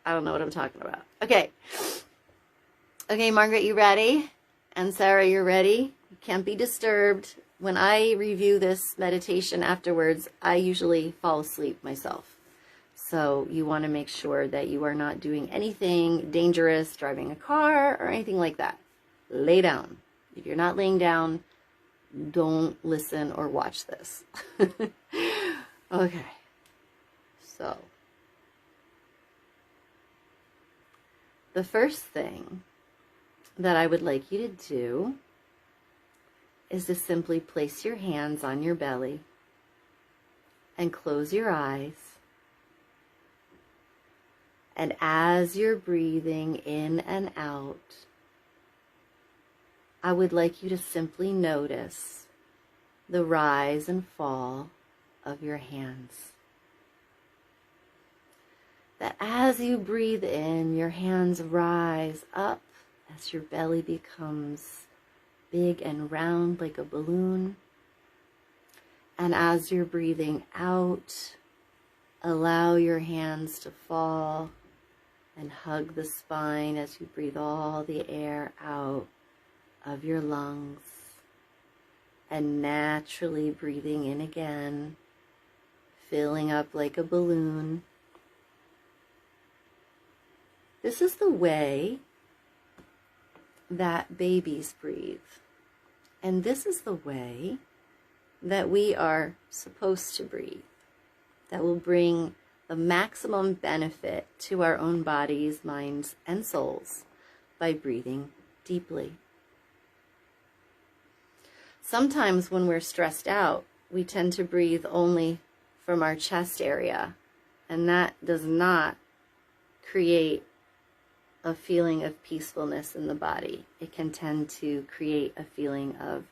I don't know what I'm talking about. Okay. Okay, Margaret, you ready? And Sarah, you're ready? You can't be disturbed. When I review this meditation afterwards, I usually fall asleep myself. So you want to make sure that you are not doing anything dangerous, driving a car or anything like that. Lay down. If you're not laying down, don't listen or watch this. Okay. So the first thing that I would like you to do is to simply place your hands on your belly and close your eyes. And as you're breathing in and out, I would like you to simply notice the rise and fall of your hands. That as you breathe in, your hands rise up as your belly becomes big and round like a balloon. And as you're breathing out, allow your hands to fall and hug the spine as you breathe all the air out of your lungs. And naturally breathing in again, filling up like a balloon. This is the way that babies breathe. And this is the way that we are supposed to breathe. That will bring the maximum benefit to our own bodies, minds, and souls by breathing deeply. Sometimes when we're stressed out, we tend to breathe only from our chest area, and that does not create a feeling of peacefulness in the body. It can tend to create a feeling of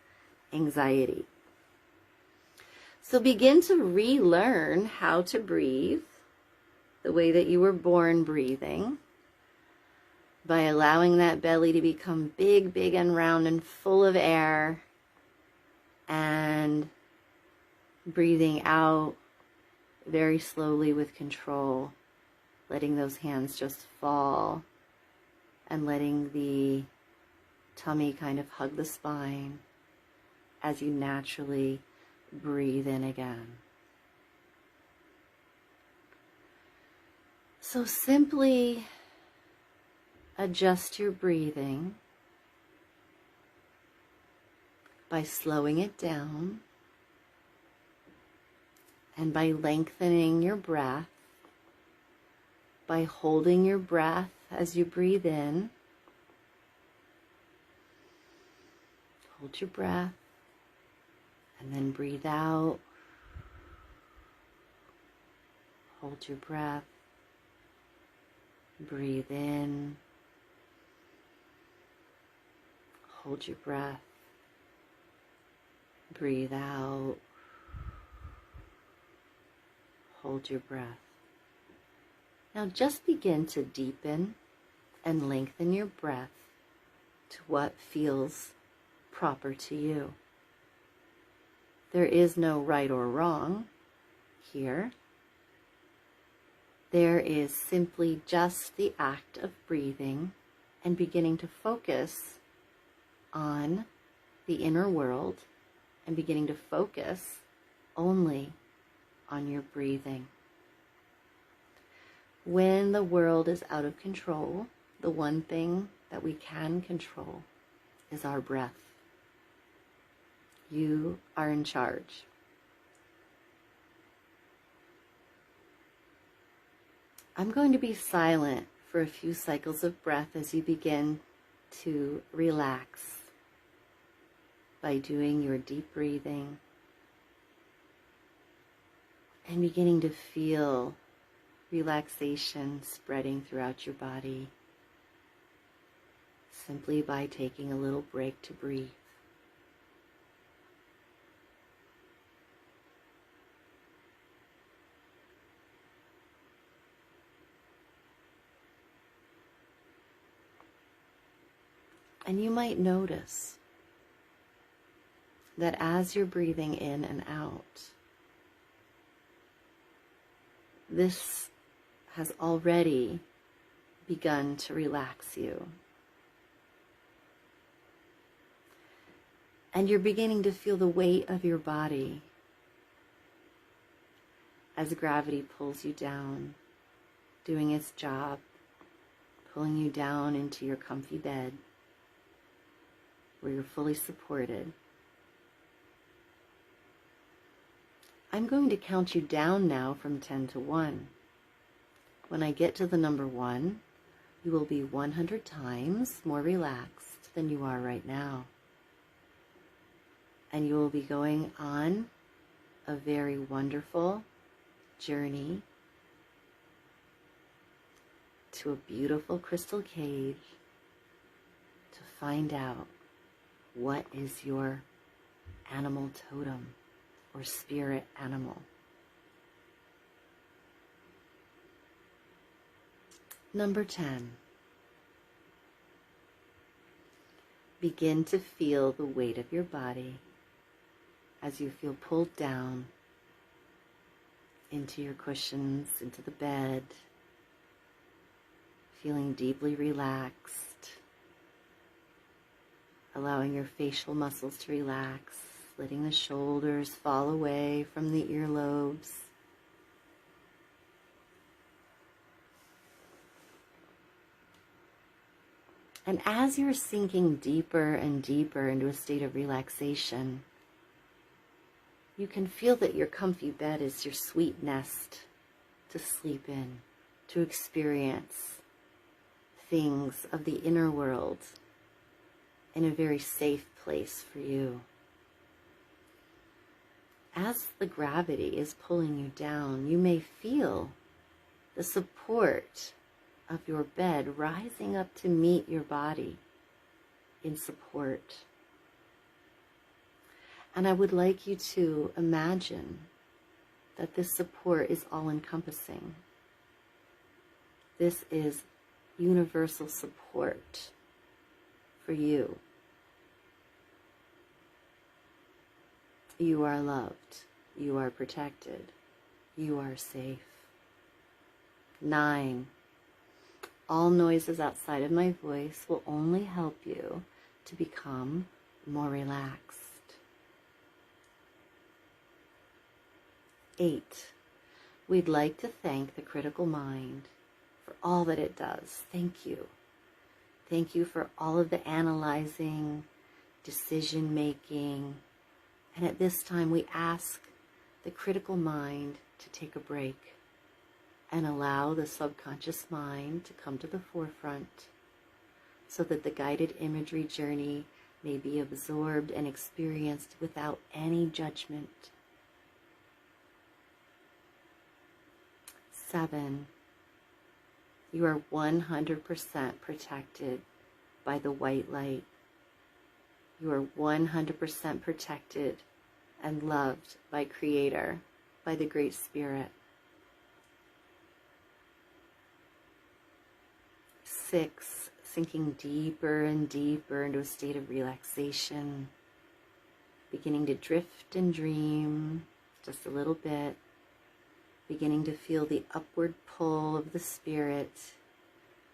anxiety. So begin to relearn how to breathe the way that you were born breathing by allowing that belly to become big, big and round and full of air, and breathing out very slowly with control, letting those hands just fall and letting the tummy kind of hug the spine as you naturally breathe in again. So simply adjust your breathing by slowing it down and by lengthening your breath, by holding your breath as you breathe in. Hold your breath and then breathe out. Hold your breath. Breathe in. Hold your breath. Breathe out. Hold your breath. Now just begin to deepen and lengthen your breath to what feels proper to you. There is no right or wrong here. There is simply just the act of breathing and beginning to focus on the inner world and beginning to focus only on your breathing. When the world is out of control, the one thing that we can control is our breath. You are in charge. I'm going to be silent for a few cycles of breath as you begin to relax by doing your deep breathing and beginning to feel relaxation spreading throughout your body simply by taking a little break to breathe. And you might notice that as you're breathing in and out, this has already begun to relax you. And you're beginning to feel the weight of your body as gravity pulls you down, doing its job, pulling you down into your comfy bed where you're fully supported. I'm going to count you down now from 10 to 1. When I get to the number 1, you will be 100 times more relaxed than you are right now. And you will be going on a very wonderful journey to a beautiful crystal cage to find out what is your animal totem or spirit animal. Number 10. Begin to feel the weight of your body as you feel pulled down into your cushions, into the bed, feeling deeply relaxed, allowing your facial muscles to relax, letting the shoulders fall away from the earlobes. And as you're sinking deeper and deeper into a state of relaxation, you can feel that your comfy bed is your sweet nest to sleep in, to experience things of the inner world in a very safe place for you. As the gravity is pulling you down, you may feel the support of your bed rising up to meet your body in support. And I would like you to imagine that this support is all-encompassing. This is universal support for you. You are loved. You are protected. You are safe. 9. All noises outside of my voice will only help you to become more relaxed. 8. We'd like to thank the critical mind for all that it does. Thank you. Thank you for all of the analyzing, decision making. And at this time, we ask the critical mind to take a break and allow the subconscious mind to come to the forefront so that the guided imagery journey may be absorbed and experienced without any judgment. 7. You are 100% protected by the white light. You are 100% protected and loved by Creator, by the Great Spirit. 6. Sinking deeper and deeper into a state of relaxation, beginning to drift and dream just a little bit, beginning to feel the upward pull of the spirit,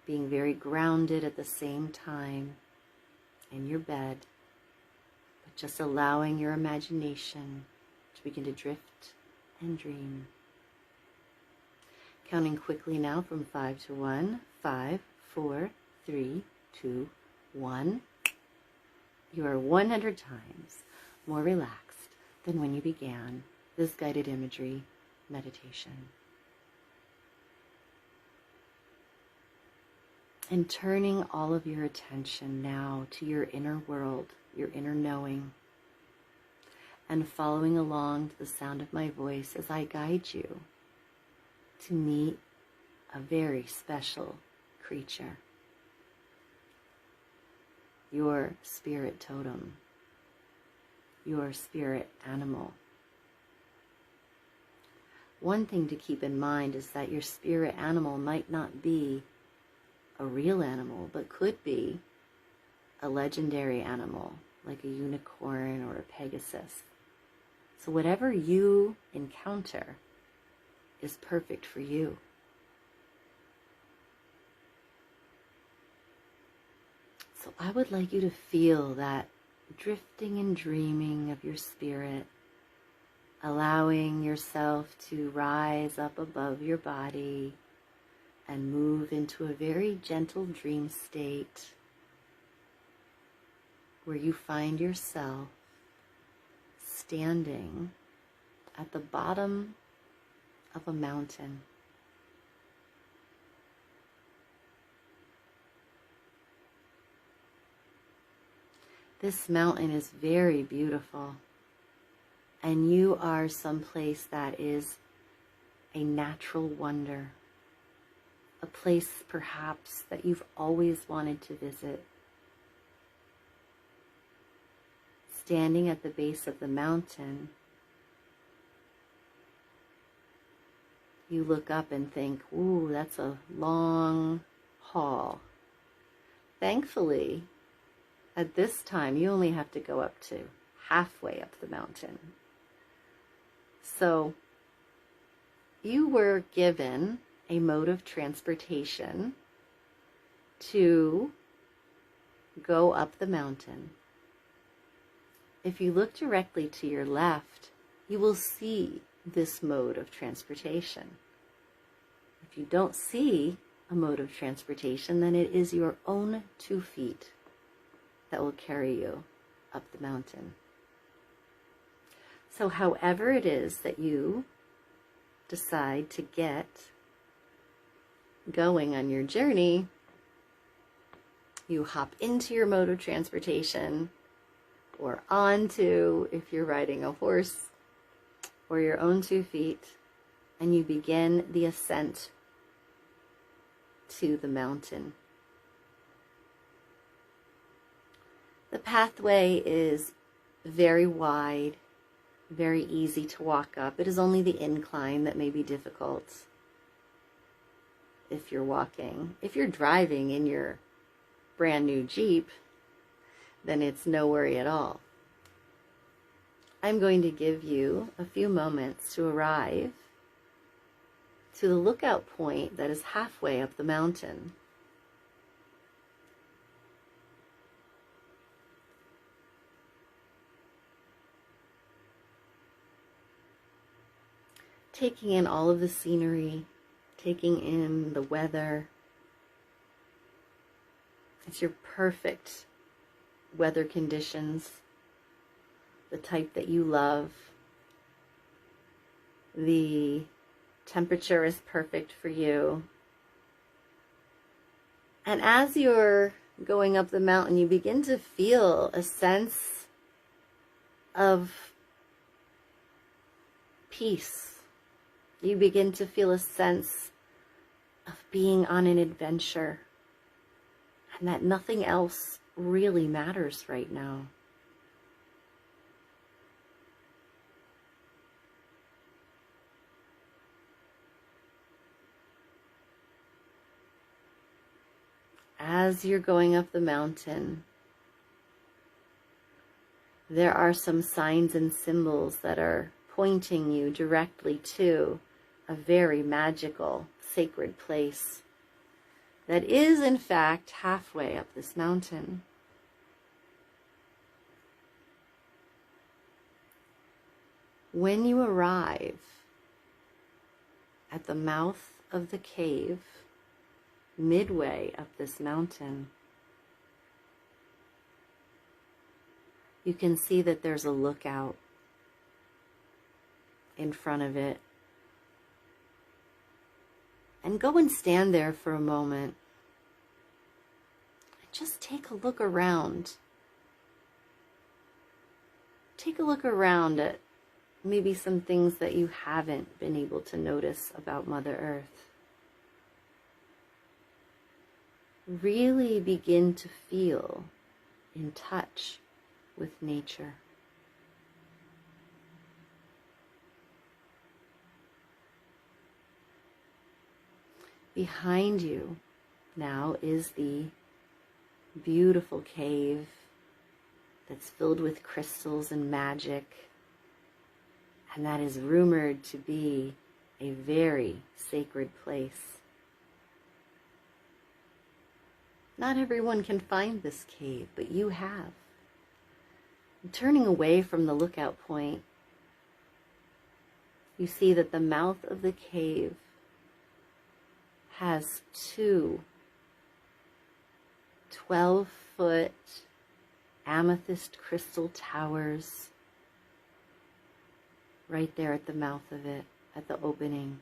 being very grounded at the same time in your bed, but just allowing your imagination to begin to drift and dream. Counting quickly now from 5 to 1. 5, 4, 3, 2, 1. You are 100 times more relaxed than when you began this guided imagery meditation. And turning all of your attention now to your inner world, your inner knowing, and following along to the sound of my voice as I guide you to meet a very special creature, your spirit totem, your spirit animal. One thing to keep in mind is that your spirit animal might not be a real animal, but could be a legendary animal, like a unicorn or a Pegasus. So whatever you encounter is perfect for you. I would like you to feel that drifting and dreaming of your spirit, allowing yourself to rise up above your body and move into a very gentle dream state where you find yourself standing at the bottom of a mountain. This mountain is very beautiful, and you are someplace that is a natural wonder, a place perhaps that you've always wanted to visit. Standing at the base of the mountain, you look up and think, ooh, that's a long haul. Thankfully, at this time, you only have to go up to halfway up the mountain. So you were given a mode of transportation to go up the mountain. If you look directly to your left, you will see this mode of transportation. If you don't see a mode of transportation, then it is your own 2 feet that will carry you up the mountain. So however it is that you decide to get going on your journey, you hop into your mode of transportation, or onto, if you're riding a horse, or your own 2 feet, and you begin the ascent to the mountain. The pathway is very wide, very easy to walk up. It is only the incline that may be difficult if you're walking. If you're driving in your brand new Jeep, then it's no worry at all. I'm going to give you a few moments to arrive to the lookout point that is halfway up the mountain. Taking in all of the scenery, taking in the weather. It's your perfect weather conditions, the type that you love. The temperature is perfect for you. And as you're going up the mountain, you begin to feel a sense of peace. You begin to feel a sense of being on an adventure, and that nothing else really matters right now. As you're going up the mountain, there are some signs and symbols that are pointing you directly to a very magical, sacred place that is, in fact, halfway up this mountain. When you arrive at the mouth of the cave, midway up this mountain, you can see that there's a lookout in front of it. And go and stand there for a moment. And just take a look around. Take a look around at maybe some things that you haven't been able to notice about Mother Earth. Really begin to feel in touch with nature. Behind you now is the beautiful cave that's filled with crystals and magic, and that is rumored to be a very sacred place. Not everyone can find this cave, but you have. And turning away from the lookout point, you see that the mouth of the cave has two 12-foot amethyst crystal towers right there at the mouth of it, at the opening.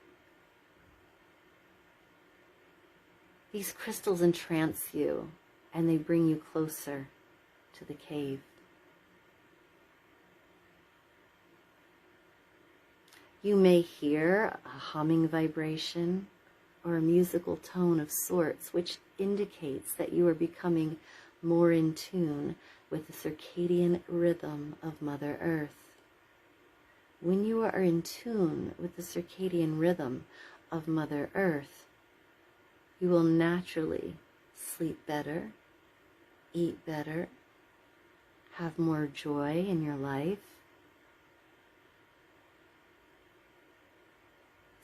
These crystals entrance you, and they bring you closer to the cave. You may hear a humming vibration or a musical tone of sorts, which indicates that you are becoming more in tune with the circadian rhythm of Mother Earth. When you are in tune with the circadian rhythm of Mother Earth, you will naturally sleep better, eat better, have more joy in your life.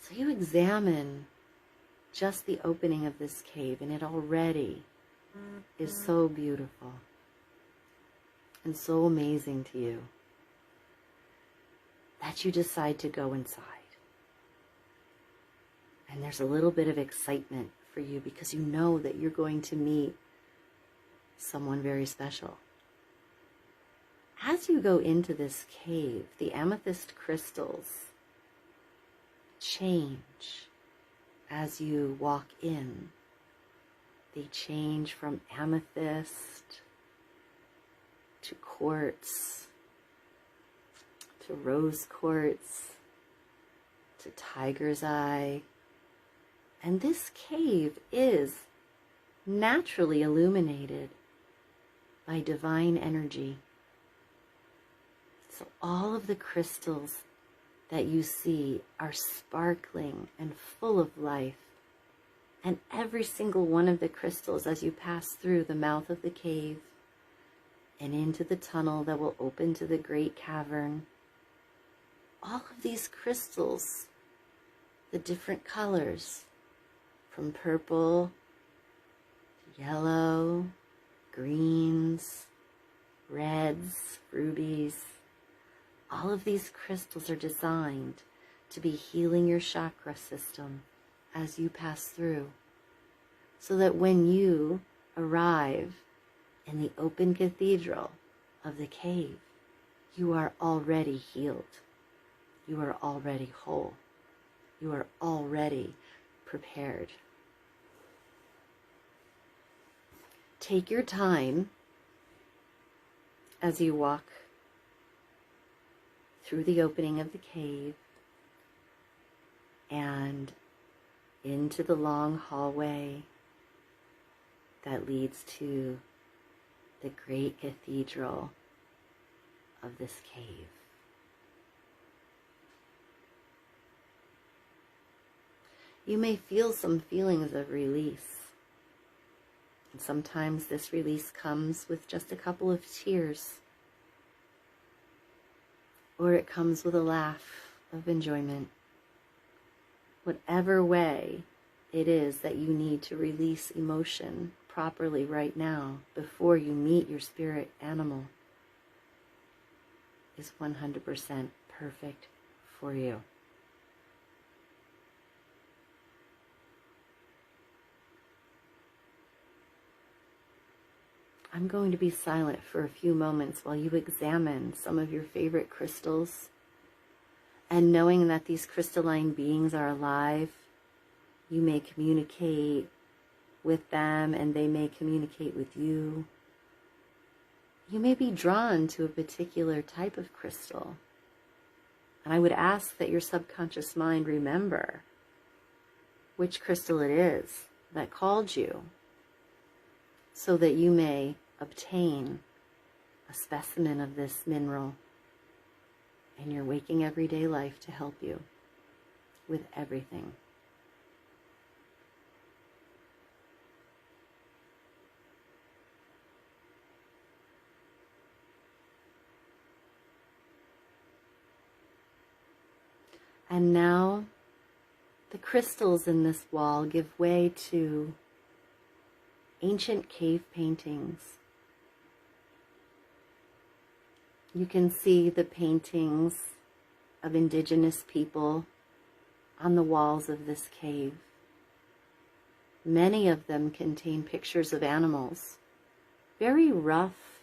So you examine just the opening of this cave, and it already is so beautiful and so amazing to you that you decide to go inside. And there's a little bit of excitement for you because you know that you're going to meet someone very special. As you go into this cave, the amethyst crystals change as you walk in. They change from amethyst to quartz, to rose quartz, to tiger's eye. And this cave is naturally illuminated by divine energy. So all of the crystals that you see are sparkling and full of life. And every single one of the crystals, as you pass through the mouth of the cave and into the tunnel that will open to the great cavern, all of these crystals, the different colors, from purple to yellow, greens, reds, rubies, all of these crystals are designed to be healing your chakra system as you pass through, so that when you arrive in the open cathedral of the cave, you are already healed. You are already whole. You are already prepared. Take your time as you walk through the opening of the cave and into the long hallway that leads to the great cathedral of this cave. You may feel some feelings of release. And sometimes this release comes with just a couple of tears, or it comes with a laugh of enjoyment. Whatever way it is that you need to release emotion properly right now before you meet your spirit animal is 100% perfect for you. I'm going to be silent for a few moments while you examine some of your favorite crystals. And knowing that these crystalline beings are alive, you may communicate with them and they may communicate with you. You may be drawn to a particular type of crystal. And I would ask that your subconscious mind remember which crystal it is that called you, so that you may obtain a specimen of this mineral in your waking everyday life to help you with everything. And now the crystals in this wall give way to ancient cave paintings. You can see the paintings of indigenous people on the walls of this cave. Many of them contain pictures of animals, very rough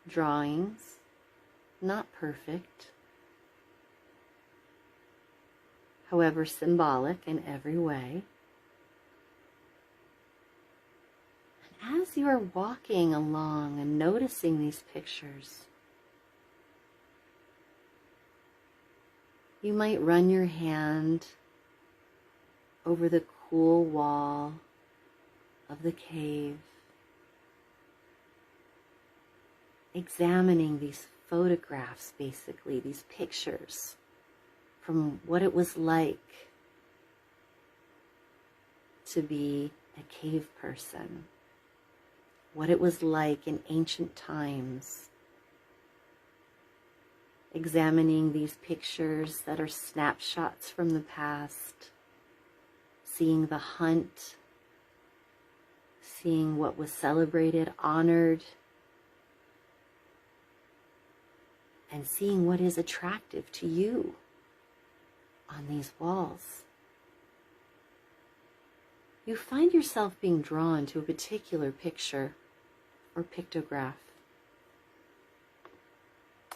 drawings, not perfect, however symbolic in every way. And as you are walking along and noticing these pictures, you might run your hand over the cool wall of the cave, examining these photographs, basically, these pictures from what it was like to be a cave person, what it was like in ancient times, examining these pictures that are snapshots from the past, seeing the hunt, seeing what was celebrated, honored, and seeing what is attractive to you on these walls. You find yourself being drawn to a particular picture or pictograph.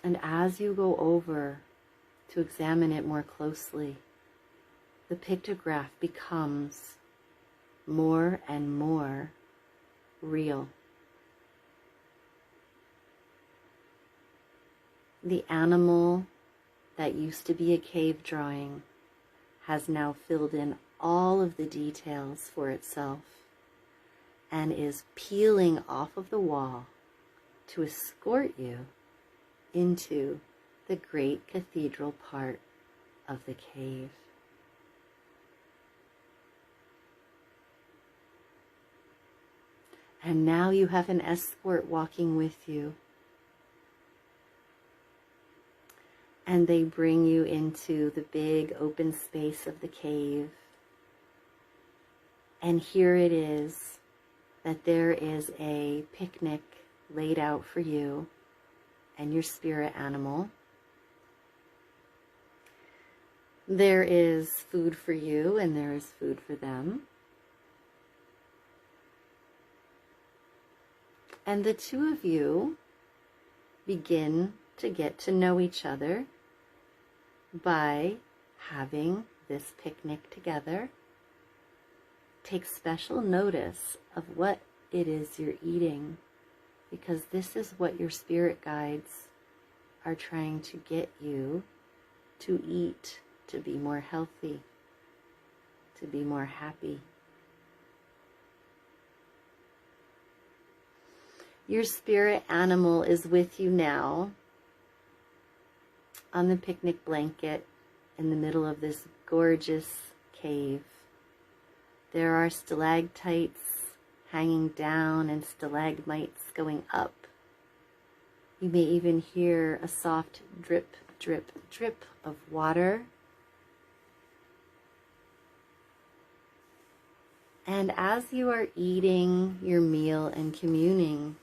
And as you go over to examine it more closely, the pictograph becomes more and more real. The animal that used to be a cave drawing has now filled in all of the details for itself and is peeling off of the wall to escort you into the great cathedral part of the cave. And now you have an escort walking with you. And they bring you into the big open space of the cave. And here it is that there is a picnic laid out for you and your spirit animal. There is food for you and there is food for them. And the two of you begin to get to know each other by having this picnic together. Take special notice of what it is you're eating, because this is what your spirit guides are trying to get you to eat, to be more healthy, to be more happy. Your spirit animal is with you now on the picnic blanket in the middle of this gorgeous cave. There are stalactites hanging down and stalagmites going up. You may even hear a soft drip, drip, drip of water. And as you are eating your meal and communing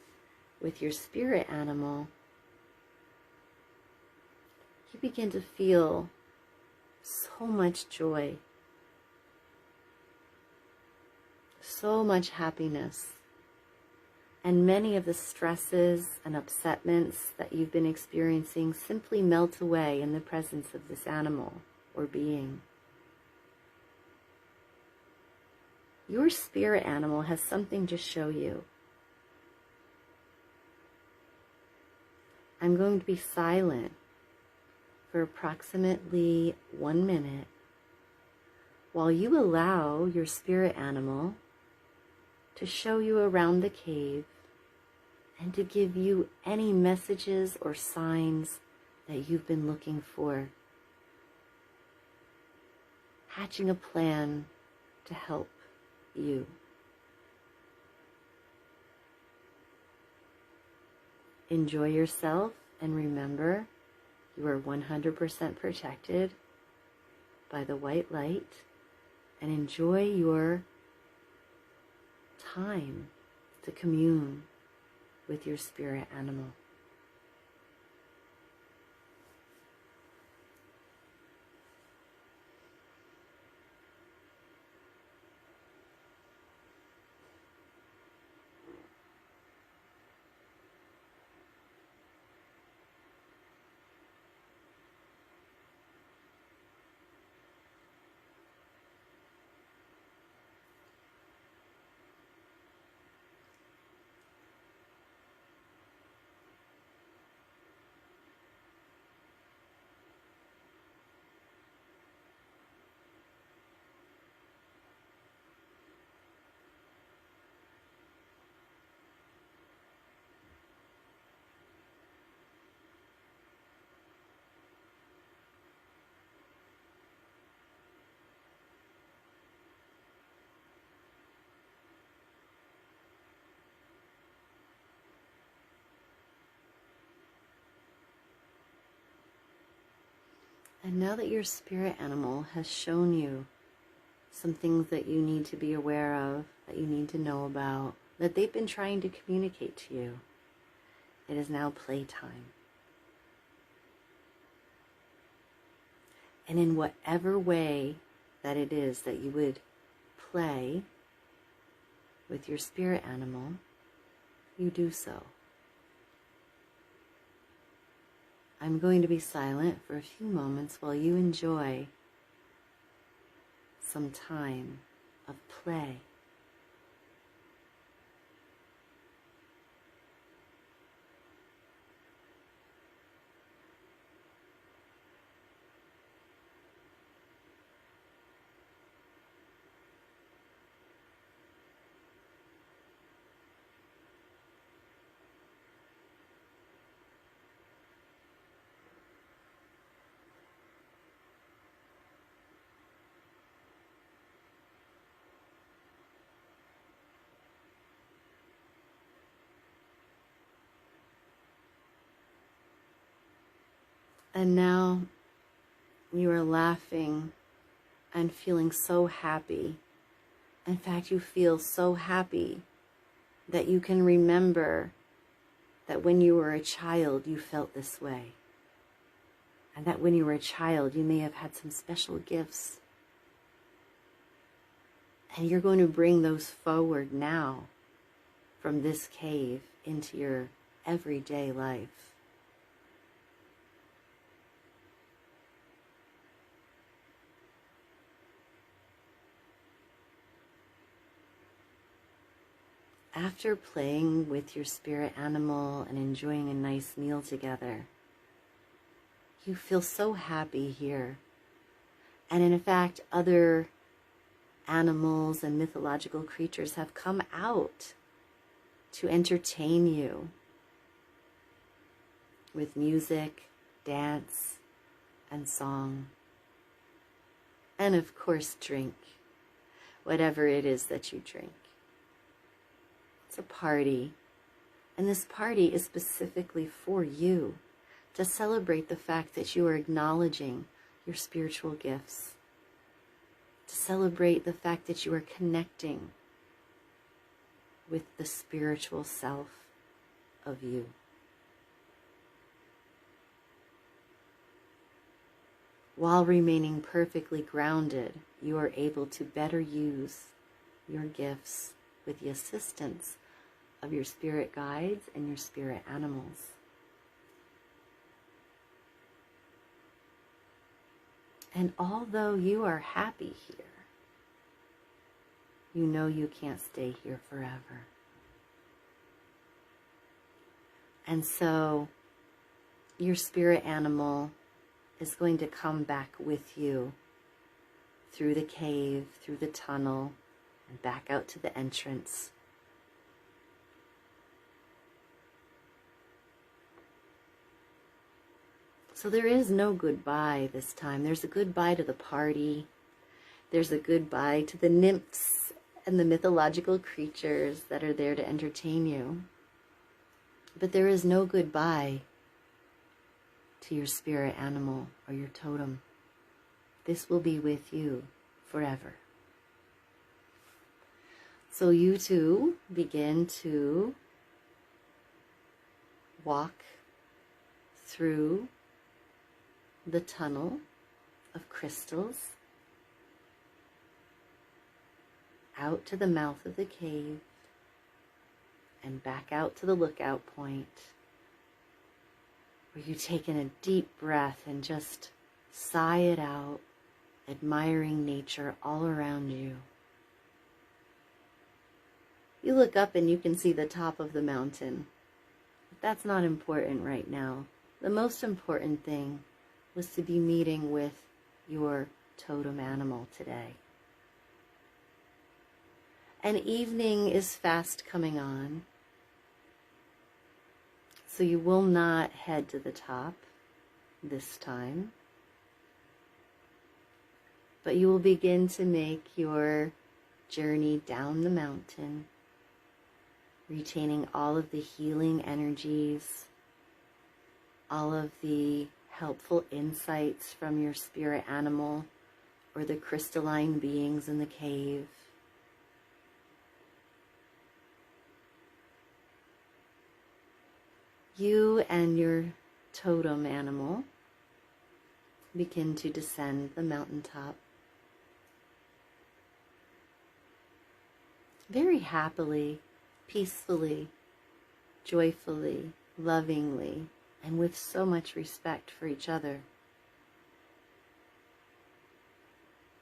with your spirit animal, you begin to feel so much joy, so much happiness, and many of the stresses and upsetments that you've been experiencing simply melt away in the presence of this animal or being. Your spirit animal has something to show you. I'm going to be silent for approximately 1 minute while you allow your spirit animal to show you around the cave and to give you any messages or signs that you've been looking for, hatching a plan to help you. Enjoy yourself, and remember, you are 100% protected by the white light, and enjoy your time to commune with your spirit animal. And now that your spirit animal has shown you some things that you need to be aware of, that you need to know about, that they've been trying to communicate to you, it is now playtime. And in whatever way that it is that you would play with your spirit animal, you do so. I'm going to be silent for a few moments while you enjoy some time of play. And now you are laughing and feeling so happy. In fact, you feel so happy that you can remember that when you were a child, you felt this way. And that when you were a child, you may have had some special gifts. And you're going to bring those forward now from this cave into your everyday life. After playing with your spirit animal and enjoying a nice meal together, you feel so happy here. And in fact, other animals and mythological creatures have come out to entertain you with music, dance, and song. And of course, drink, whatever it is that you drink. It's a party, and this party is specifically for you to celebrate the fact that you are acknowledging your spiritual gifts, to celebrate the fact that you are connecting with the spiritual self of you. While remaining perfectly grounded, you are able to better use your gifts with the assistance of your spirit guides and your spirit animals. And although you are happy here, you know you can't stay here forever. And so your spirit animal is going to come back with you through the cave, through the tunnel, and back out to the entrance. So there is no goodbye this time. There's a goodbye to the party. There's a goodbye to the nymphs and the mythological creatures that are there to entertain you. But there is no goodbye to your spirit animal or your totem. This will be with you forever. So you too begin to walk through the tunnel of crystals out to the mouth of the cave and back out to the lookout point, where you take in a deep breath and just sigh it out, admiring nature all around you. You look up and you can see the top of the mountain. But that's not important right now. The most important thing was to be meeting with your totem animal today. And evening is fast coming on, so you will not head to the top this time, but you will begin to make your journey down the mountain, retaining all of the healing energies, all of the helpful insights from your spirit animal or the crystalline beings in the cave. You and your totem animal begin to descend the mountaintop very happily, peacefully, joyfully, lovingly, and with so much respect for each other.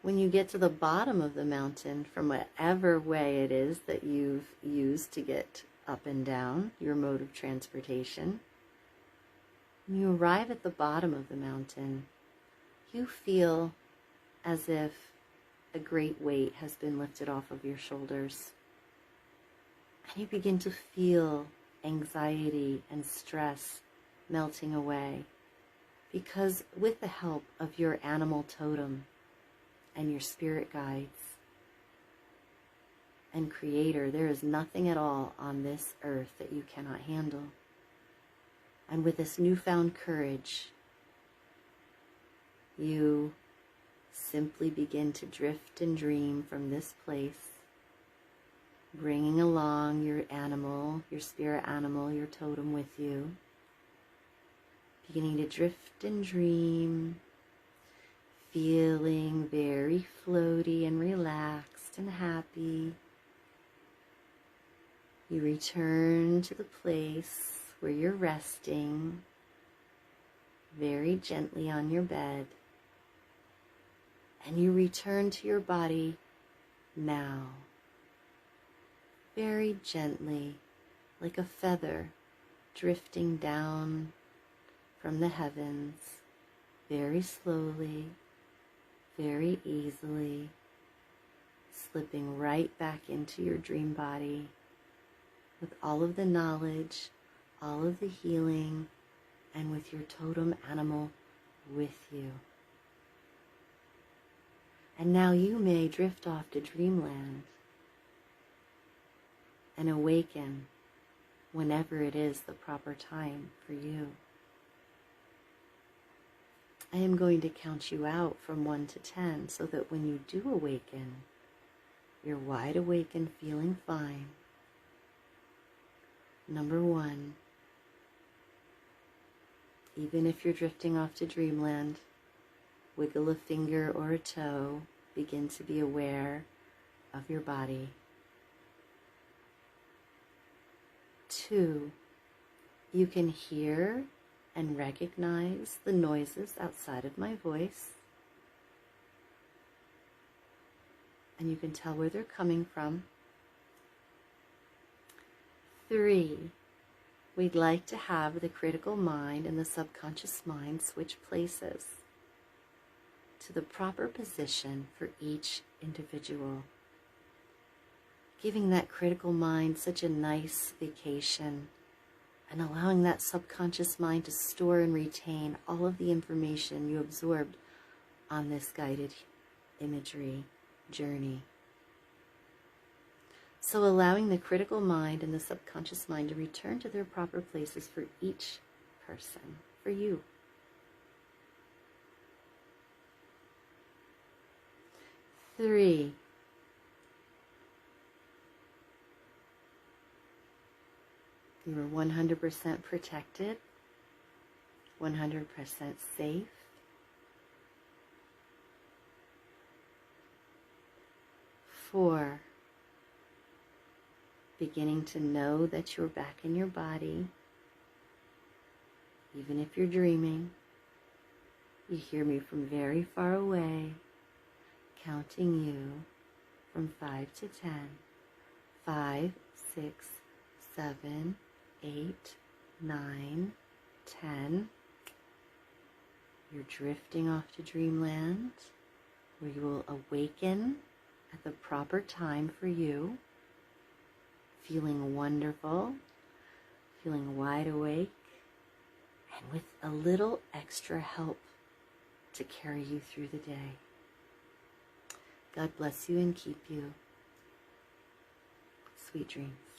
When you get to the bottom of the mountain, from whatever way it is that you've used to get up and down, your mode of transportation, when you arrive at the bottom of the mountain, you feel as if a great weight has been lifted off of your shoulders. And you begin to feel anxiety and stress melting away, because with the help of your animal totem and your spirit guides and Creator, there is nothing at all on this earth that you cannot handle. And with this newfound courage, you simply begin to drift and dream from this place, bringing along your animal, your spirit animal, your totem with you, beginning to drift and dream, feeling very floaty and relaxed and happy. You return to the place where you're resting, very gently on your bed, and you return to your body now, very gently, like a feather drifting down from the heavens, very slowly, very easily, slipping right back into your dream body with all of the knowledge, all of the healing, and with your totem animal with you. And now you may drift off to dreamland and awaken whenever it is the proper time for you. I am going to count you out from 1 to 10 so that when you do awaken, you're wide awake and feeling fine. Number 1, even if you're drifting off to dreamland, wiggle a finger or a toe, begin to be aware of your body. 2, you can hear and recognize the noises outside of my voice, and you can tell where they're coming from. 3, we'd like to have the critical mind and the subconscious mind switch places to the proper position for each individual, giving that critical mind such a nice vacation and allowing that subconscious mind to store and retain all of the information you absorbed on this guided imagery journey. So allowing the critical mind and the subconscious mind to return to their proper places for each person, for you. 3, You are 100% protected, 100% safe. Four, beginning to know that you're back in your body, even if you're dreaming. You hear me from very far away, counting you from 5 to 10. 5, 6, 7, 8, 9, 10. You're drifting off to dreamland, where you will awaken at the proper time for you, feeling wonderful, feeling wide awake, and with a little extra help to carry you through the day. God bless you and keep you. Sweet dreams.